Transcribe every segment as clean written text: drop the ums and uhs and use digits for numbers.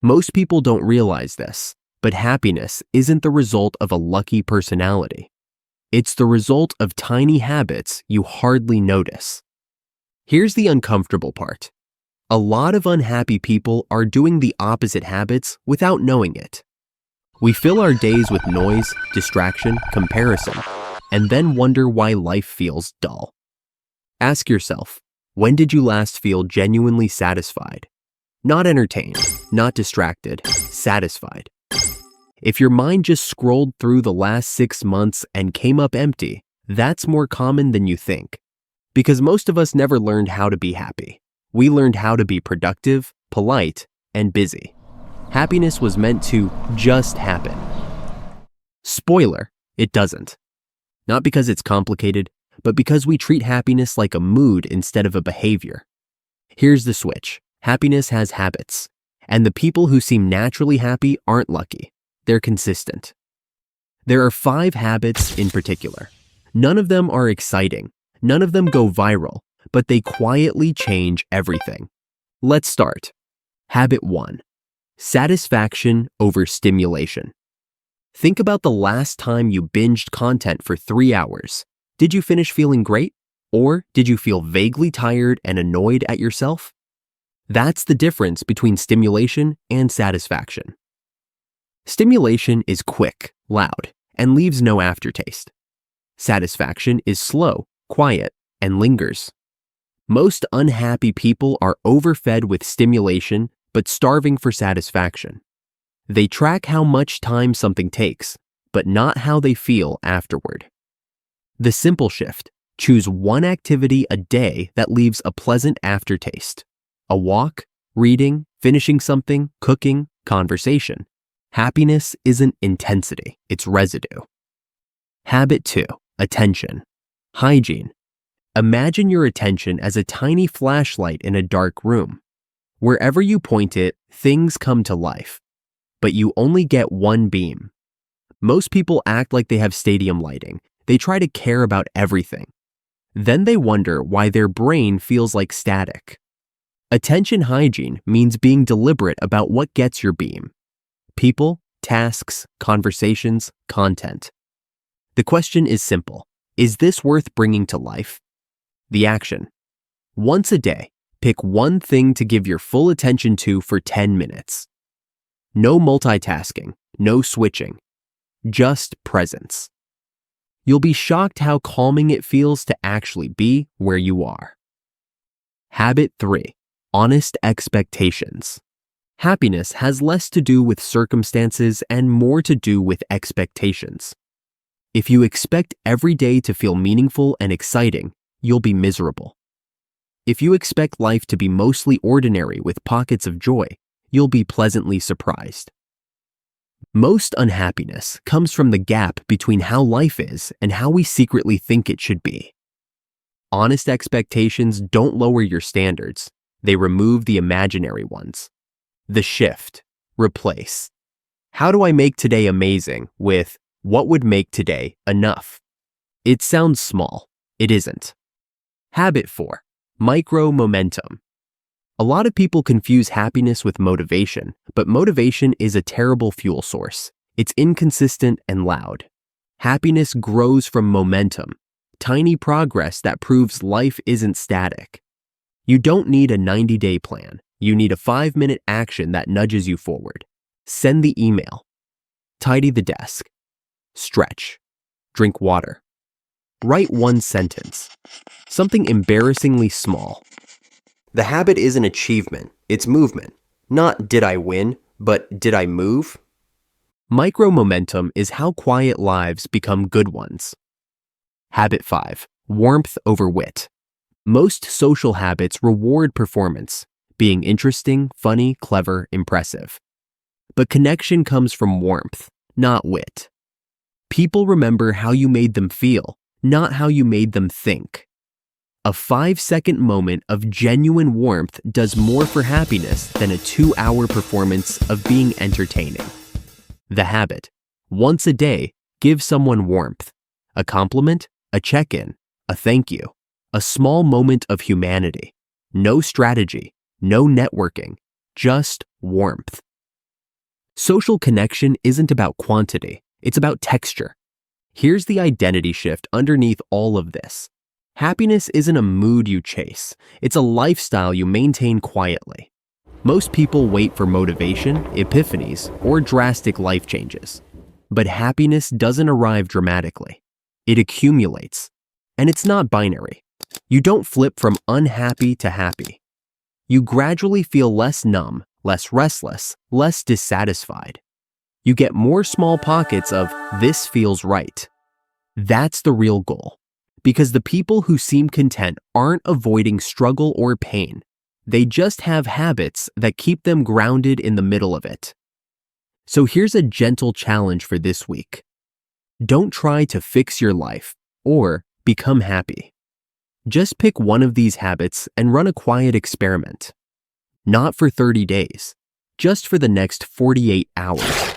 Most people don't realize this, but happiness isn't the result of a lucky personality. It's the result of tiny habits you hardly notice. Here's the uncomfortable part. A lot of unhappy people are doing the opposite habits without knowing it. We fill our days with noise, distraction, comparison, and then wonder why life feels dull. Ask yourself, when did you last feel genuinely satisfied? Not entertained, not distracted, satisfied. If your mind just scrolled through the last 6 months and came up empty, that's more common than you think. Because most of us never learned how to be happy. We learned how to be productive, polite, and busy. Happiness was meant to just happen. Spoiler, it doesn't. Not because it's complicated, but because we treat happiness like a mood instead of a behavior. Here's the switch. Happiness has habits, and the people who seem naturally happy aren't lucky. They're consistent. There are 5 habits in particular. None of them are exciting. None of them go viral, but they quietly change everything. Let's start. Habit 1. Satisfaction over stimulation. Think about the last time you binged content for 3 hours. Did you finish feeling great? Or did you feel vaguely tired and annoyed at yourself? That's the difference between stimulation and satisfaction. Stimulation is quick, loud, and leaves no aftertaste. Satisfaction is slow, quiet, and lingers. Most unhappy people are overfed with stimulation but starving for satisfaction. They track how much time something takes, but not how they feel afterward. The simple shift: choose one activity a day that leaves a pleasant aftertaste. A walk, reading, finishing something, cooking, conversation. Happiness isn't intensity, it's residue. Habit 2. Attention. Hygiene. Imagine your attention as a tiny flashlight in a dark room. Wherever you point it, things come to life. But you only get one beam. Most people act like they have stadium lighting. They try to care about everything. Then they wonder why their brain feels like static. Attention hygiene means being deliberate about what gets your beam. People, tasks, conversations, content. The question is simple. Is this worth bringing to life? The action. Once a day, pick one thing to give your full attention to for 10 minutes. No multitasking, no switching, just presence. You'll be shocked how calming it feels to actually be where you are. Habit 3. Honest expectations. Happiness has less to do with circumstances and more to do with expectations. If you expect every day to feel meaningful and exciting, you'll be miserable. If you expect life to be mostly ordinary with pockets of joy, you'll be pleasantly surprised. Most unhappiness comes from the gap between how life is and how we secretly think it should be. Honest expectations don't lower your standards, they remove the imaginary ones. The shift. Replace. How do I make today amazing with what would make today enough? It sounds small. It isn't. Habit 4. Micro momentum. A lot of people confuse happiness with motivation, but motivation is a terrible fuel source. It's inconsistent and loud. Happiness grows from momentum, tiny progress that proves life isn't static. You don't need a 90-day plan. You need a 5-minute action that nudges you forward. Send the email. Tidy the desk. Stretch. Drink water. Write one sentence. Something embarrassingly small. The habit isn't achievement, it's movement. Not did I win, but did I move? Micro momentum is how quiet lives become good ones. Habit 5. Warmth over wit. Most social habits reward performance, being interesting, funny, clever, impressive. But connection comes from warmth, not wit. People remember how you made them feel, not how you made them think. A 5-second moment of genuine warmth does more for happiness than a 2-hour performance of being entertaining. The habit. Once a day, give someone warmth. A compliment, a check-in, a thank you, a small moment of humanity. No strategy, no networking, just warmth. Social connection isn't about quantity, it's about texture. Here's the identity shift underneath all of this. Happiness isn't a mood you chase, it's a lifestyle you maintain quietly. Most people wait for motivation, epiphanies, or drastic life changes. But happiness doesn't arrive dramatically. It accumulates. And it's not binary. You don't flip from unhappy to happy. You gradually feel less numb, less restless, less dissatisfied. You get more small pockets of "this feels right." That's the real goal. Because the people who seem content aren't avoiding struggle or pain. They just have habits that keep them grounded in the middle of it. So here's a gentle challenge for this week. Don't try to fix your life or become happy. Just pick one of these habits and run a quiet experiment. Not for 30 days, just for the next 48 hours.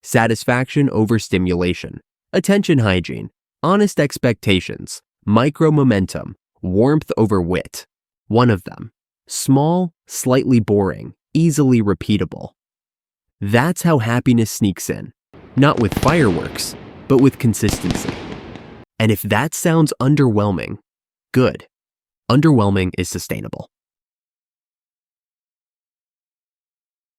Satisfaction over stimulation, attention hygiene, honest expectations, micro momentum, warmth over wit. One of them. Small, slightly boring, easily repeatable. That's how happiness sneaks in, not with fireworks, but with consistency. And if that sounds underwhelming, good. Underwhelming is sustainable.